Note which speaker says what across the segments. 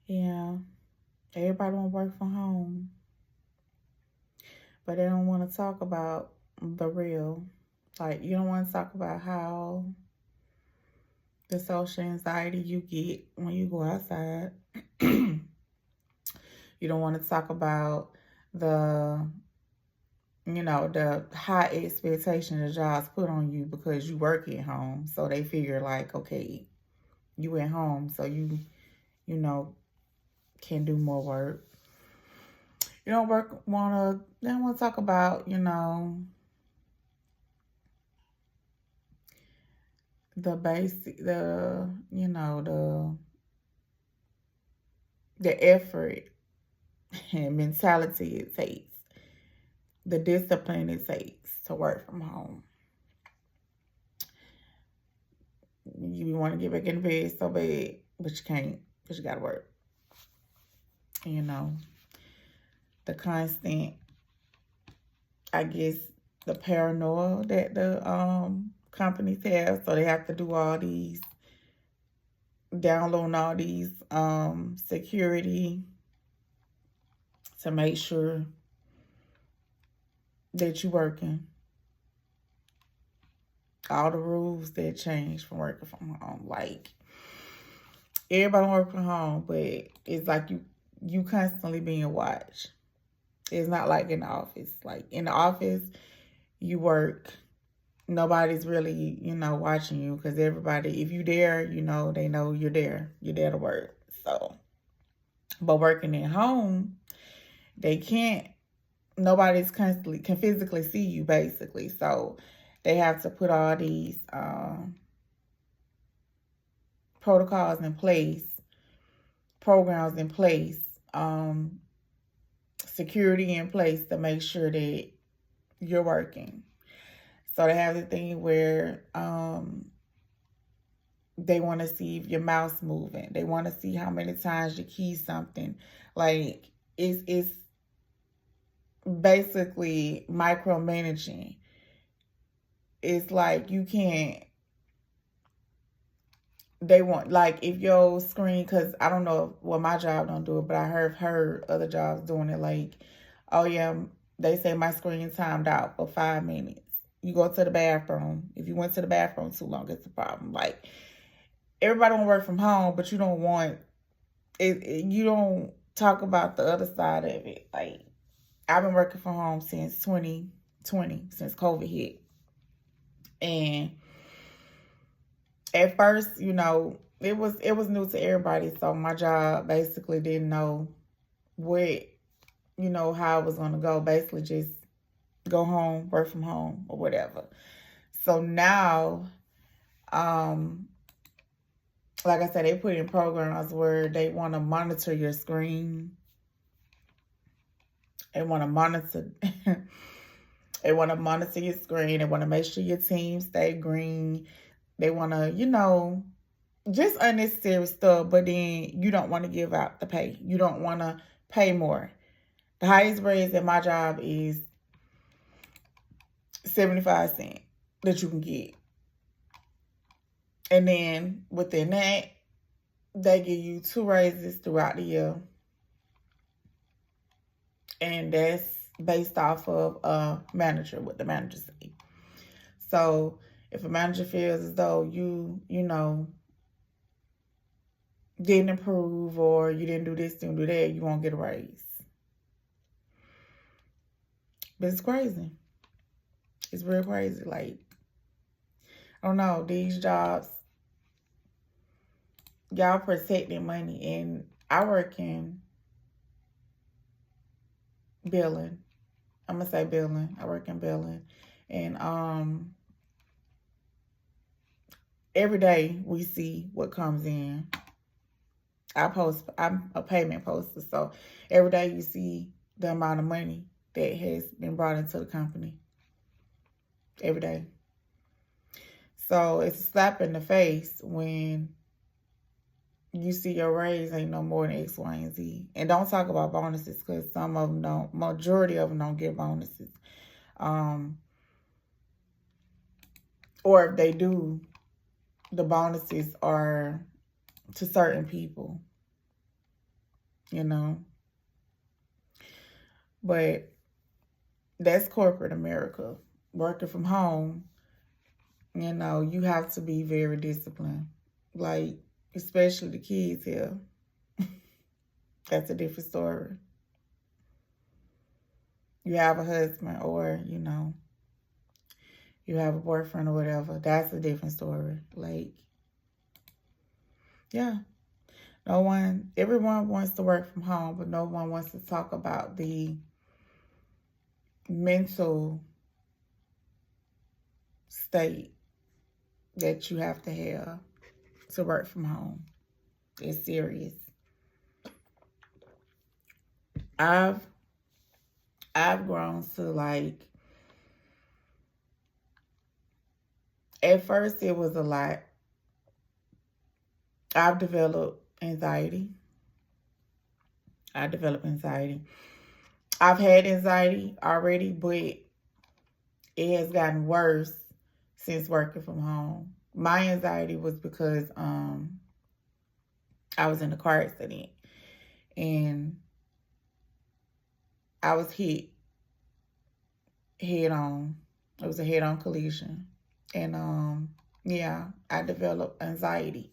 Speaker 1: Yeah, everybody want to work from home, but they don't want to talk about the real. Like, you don't want to talk about how the social anxiety you get when you go outside. You don't want to talk about the, the high expectation the jobs put on you because you work at home. So they figure like, okay, you at home, so you know, can do more work. You don't they don't want to talk about, the basic, the effort and mentality it takes, the discipline it takes to work from home. You want to get back in bed so bad, but you can't because you got to work. You know, the constant, I guess, the paranoia that the companies have, so they have to do all these, downloading all these security to make sure that you're working. All the rules that change from working from home. Like, everybody work from home, but it's like you constantly being watched. It's not like in the office. Like in the office, you work. Nobody's really, watching you because everybody, if you there, they know you're there. You're there to work. So, but working at home, they can't. Nobody's constantly can physically see you basically. So they have to put all these protocols in place, programs in place, security in place to make sure that you're working. So they have the thing where they want to see if your mouse moving. They want to see how many times you key something. Like it's basically micromanaging. It's like you can't. They want, like, if your screen, because I don't know, well, my job don't do it, but I heard other jobs doing it. Like, oh yeah, they say my screen timed out for 5 minutes. You go to the bathroom. If you went to the bathroom too long, it's a problem. Like, everybody want to work from home, but you don't want it. You don't talk about the other side of it. Like, I've been working from home since 2020, since COVID hit, and at first, it was new to everybody. So my job basically didn't know what, how it was gonna go. Basically, just go home, work from home, or whatever. So now, like I said, they put in programs where they want to monitor your screen. They want to monitor. They want to monitor your screen. They want to make sure your team stay green. They want to, just unnecessary stuff, but then you don't want to give out the pay. You don't want to pay more. The highest raise at my job is 75 cents that you can get. And then within that, they give you 2 raises throughout the year. And that's based off of a manager, what the manager say. So if a manager feels as though you didn't improve or you didn't do this, didn't do that, you won't get a raise. But it's crazy. It's real crazy. Like, I don't know, these jobs, y'all protecting money. And I work in billing. I'm going to say billing. I work in billing. And every day we see what comes in. I'm a payment poster. So every day you see the amount of money that has been brought into the company. Every day. So it's a slap in the face when you see your raise ain't no more than X, Y, and Z. And don't talk about bonuses because some of them don't. Majority of them don't get bonuses. Or if they do, the bonuses are to certain people, you know. But that's corporate America. Working from home, you know, you have to be very disciplined. Like, especially the kids here. That's a different story. You have a husband or, you know, you have a boyfriend or whatever. That's a different story. Like, yeah. Everyone wants to work from home, but no one wants to talk about the mental state that you have to have to work from home. It's serious. I've grown to like, at first it was a lot. I've developed anxiety. I've had anxiety already, but it has gotten worse since working from home. My anxiety was because I was in a car accident and I was hit head on. It was a head-on collision. And yeah, I developed anxiety.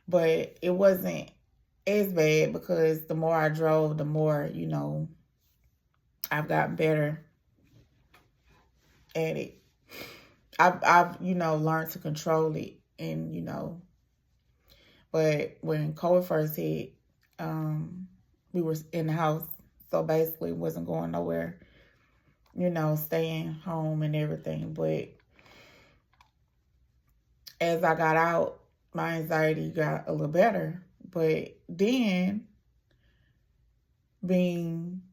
Speaker 1: But it wasn't as bad because the more I drove, the more, you know, I've gotten better at it. I've you know, learned to control it. And, you know, but when COVID first hit, we were in the house. So basically wasn't going nowhere, you know, staying home and everything. But as I got out, my anxiety got a little better. But then being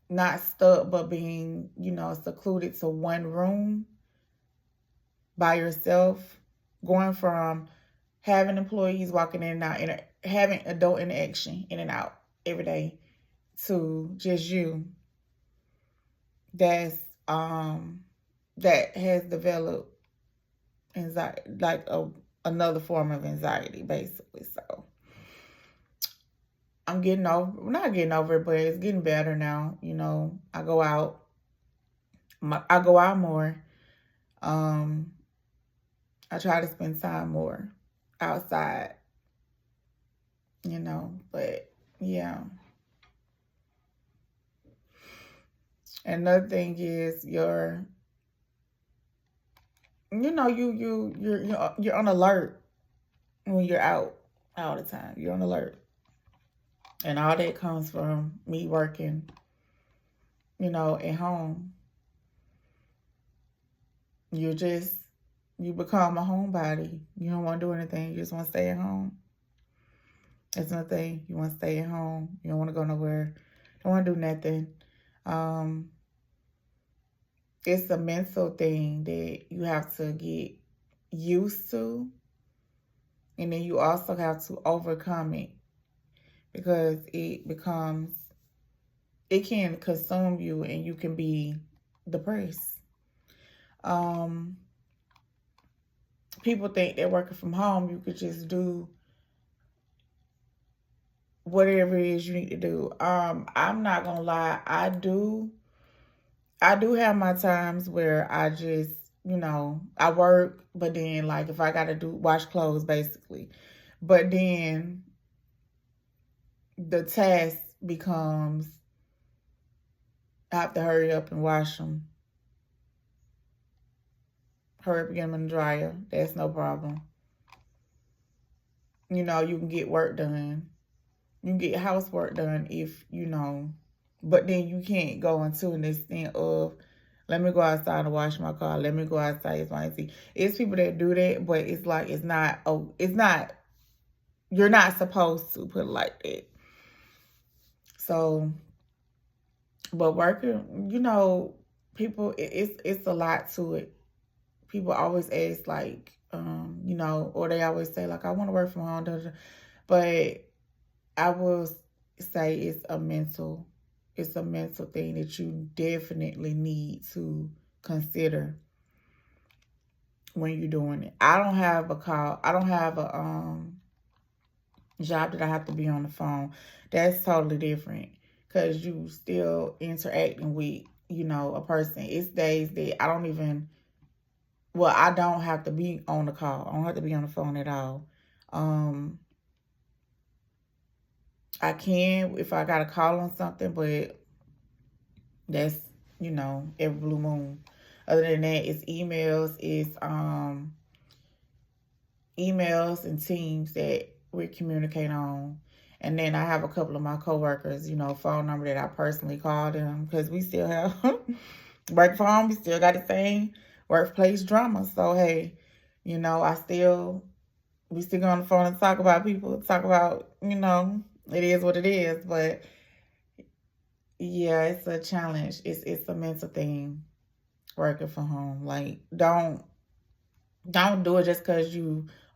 Speaker 1: not stuck, but being, you know, secluded to one room by yourself, going from having employees walking in and out, and having adult interaction in and out every day, to just you, that has developed anxiety, like another form of anxiety, basically. So I'm not getting over it, but it's getting better now. You know, I go out more. I try to spend time more outside, you know, but yeah. Another thing is you're on alert when you're out all the time. You're on alert. And all that comes from me working, you know, at home. You become a homebody. You don't want to do anything. You just want to stay at home. That's another thing. You want to stay at home. You don't want to go nowhere. Don't want to do nothing. It's a mental thing that you have to get used to. And then you also have to overcome it, because it can consume you and you can be depressed. People think that working from home, you could just do whatever it is you need to do. I'm not gonna lie, I do have my times where I just, you know, I work, but then like if I gotta wash clothes basically, but then the task becomes I have to hurry up and wash them. Hurry up and get them in the dryer. That's no problem. You know, you can get work done. You can get housework done if, you know, but then you can't go into an extent of, let me go outside and wash my car. Let me go outside. It's people that do that, but it's like, you're not supposed to put it like that. So, but working, you know, people, it's a lot to it. People always ask like, you know, or they always say like, I want to work from home. But I will say it's a mental thing that you definitely need to consider. when you're doing it. I don't have a call. I don't have a job that I have to be on the phone. That's totally different because you still interacting with, you know, a person. It's days that I don't even, well, I don't have to be on the call. I don't have to be on the phone at all. I can if I got a call on something, but that's, you know, every blue moon. Other than that, it's emails and teams that we communicate on. And then I have a couple of my coworkers, you know, phone number that I personally call them because we still have work from home. We still got the same workplace drama. So, hey, you know, we still go on the phone and talk about people, talk about, you know, it is what it is. But yeah, it's a challenge. It's a mental thing working from home. Like, don't do it just because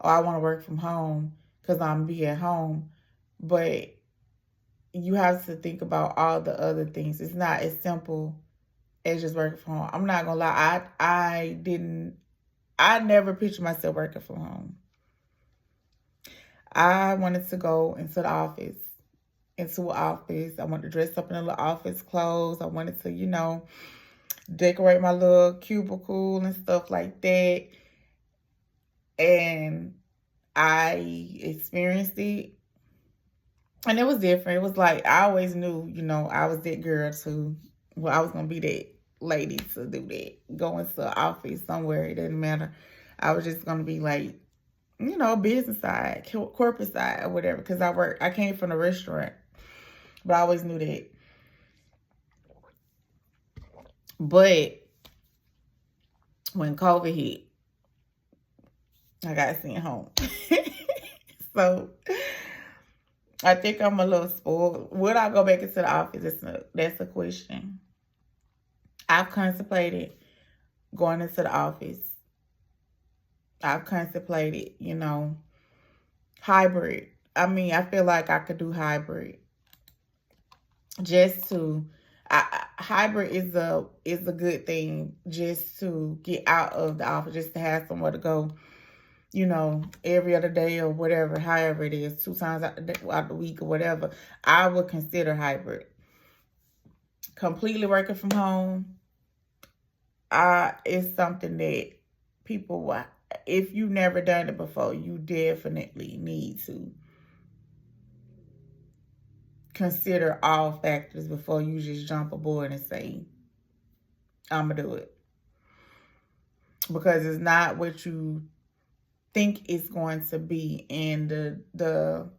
Speaker 1: I want to work from home because I'm be at home. But you have to think about all the other things. It's not as simple as just working from home. I'm not gonna lie. I never pictured myself working from home. I wanted to go into an office. I wanted to dress up in a little office clothes. I wanted to, you know, decorate my little cubicle and stuff like that. And I experienced it. And it was different. It was like, I always knew, you know, I was that girl too. Well, I was going to be that lady to do that. Go into an office somewhere. It didn't matter. I was just going to be like, you know, business side, corporate side or whatever. Because I came from a restaurant. But I always knew that. But when COVID hit, I got sent home. So I think I'm a little spoiled. Would I go back into the office? That's a question. I've contemplated going into the office. I've contemplated, you know, hybrid. I mean, I feel like I could do hybrid. Hybrid is a good thing just to get out of the office, just to have somewhere to go, you know, every other day or whatever, however it is, 2 times out the week or whatever. I would consider hybrid. Completely working from home is something that people, if you've never done it before, you definitely need to consider all factors before you just jump aboard and say, I'm going to do it. Because it's not what you think it's going to be, and the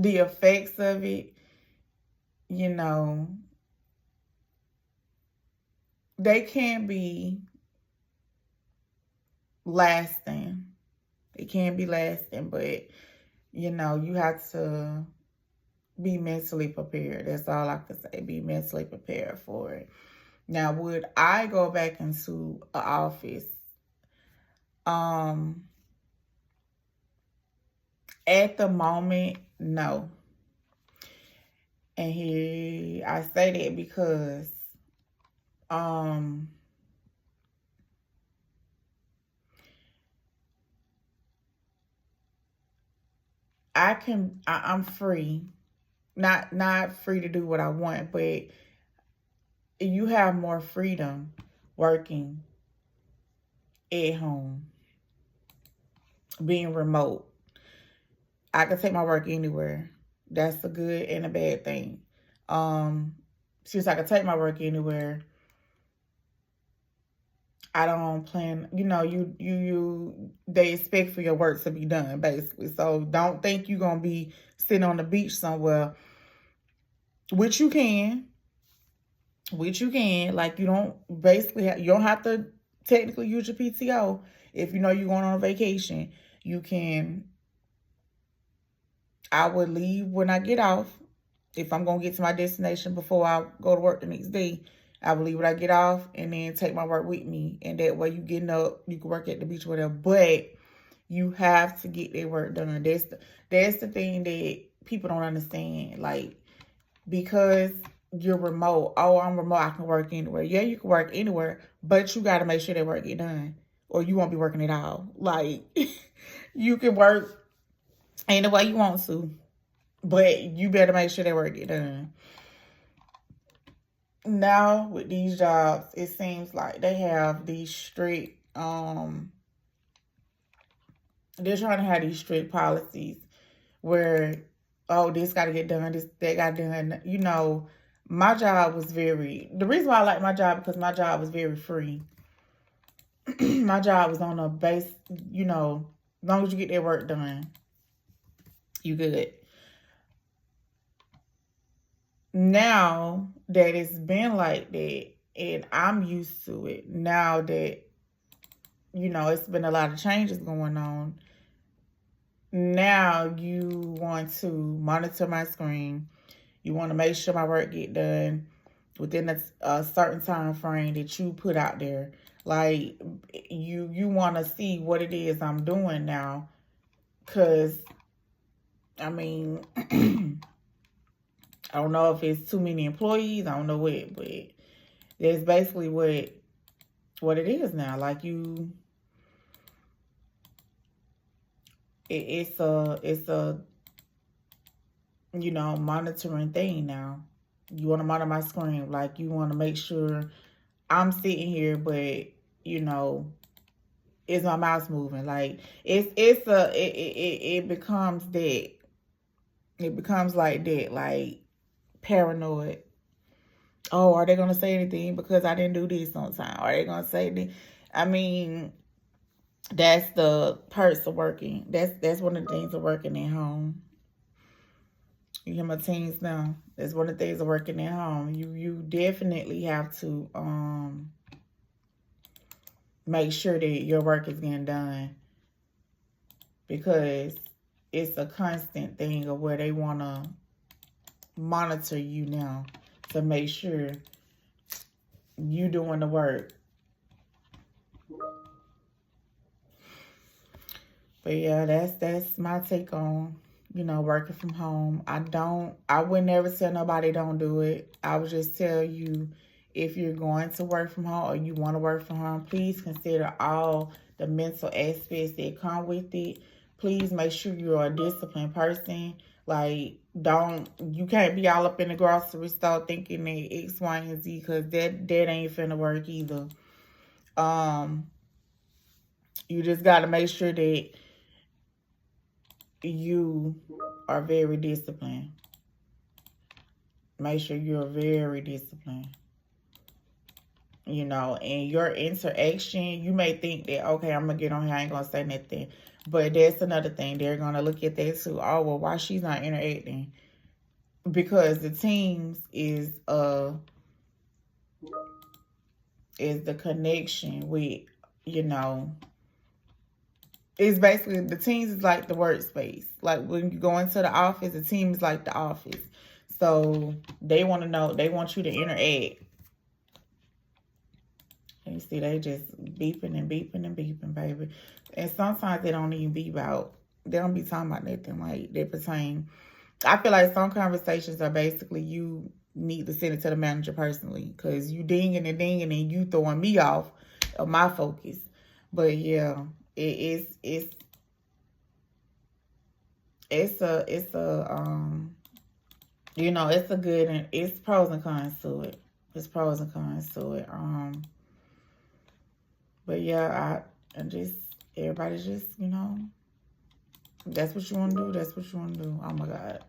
Speaker 1: effects of it, you know, they can be lasting. It can be lasting, but, you know, you have to be mentally prepared. That's all I can say. Be mentally prepared for it. Now, would I go back into an office? At the moment, no. And here I say that because I'm free. Not free to do what I want, but you have more freedom working at home, being remote. I can take my work anywhere. That's a good and a bad thing. Since I can take my work anywhere, I don't plan, you know, they expect for your work to be done, basically. So don't think you're going to be sitting on the beach somewhere, which you can. Like, you don't you don't have to technically use your PTO. If you know you're going on a vacation, you can. I would leave when I get off. If I'm going to get to my destination before I go to work the next day, I will leave when I get off and then take my work with me. And that way you getting up, you can work at the beach or whatever. But you have to get their work done. That's the thing that people don't understand. Like, because you're remote. Oh, I'm remote. I can work anywhere. Yeah, you can work anywhere, but you got to make sure that work get done, or you won't be working at all. Like, you can work any way you want to, but you better make sure that work get done. Now, with these jobs, it seems like they have these strict, they're trying to have these strict policies where, oh, this got to get done, this, that got done. You know, my job was the reason why I like my job, because my job was very free. My job was on a base, you know, as long as you get that work done, you good. Now that it's been like that, and I'm used to it, now that, you know, it's been a lot of changes going on, now you want to monitor my screen. You want to make sure my work get done within a certain time frame that you put out there. Like, you want to see what it is I'm doing now. Because, I mean, I don't know if it's too many employees. I don't know what, but that's basically what it is now. Like, it's a you know, monitoring thing now. You want to monitor my screen. Like, you want to make sure I'm sitting here, but, you know, is my mouse moving? Like, it becomes that. It becomes like that, like paranoid. Oh, are they gonna say anything because I didn't do this on time? Are they gonna say anything? I mean, that's the perks of working. That's one of the things of working at home. You hear my teens now? That's one of the things of working at home. You definitely have to make sure that your work is getting done, because it's a constant thing of where they want to monitor you now to make sure you doing the work. But yeah, that's my take on, you know, working from home. I would never tell nobody don't do it. I would just tell you, if you're going to work from home or you want to work from home, please consider all the mental aspects that come with it. Please make sure you're a disciplined person. Like, you can't be all up in the grocery store thinking that X, Y, and Z, because that ain't finna work either. You just got to make sure that you are very disciplined. Make sure you're very disciplined. You know, and your interaction, you may think that, okay, I'm going to get on here, I ain't going to say nothing. But that's another thing. They're going to look at that too. Oh, well, why she's not interacting? Because the Teams is the connection with, you know, it's basically, the Teams is like the workspace. Like, when you go into the office, the Team is like the office. So they want to know, they want you to interact. And you see, they just beeping and beeping and beeping, baby. And sometimes they don't even beep out. They don't be talking about nothing like that pertain. I feel like some conversations are basically you need to send it to the manager personally, because you dinging and dinging and you throwing me off of my focus. But yeah, it's you know, it's a good, and it's pros and cons to it. It's pros and cons to it. But yeah, everybody just, you know, that's what you want to do. That's what you want to do. Oh my God.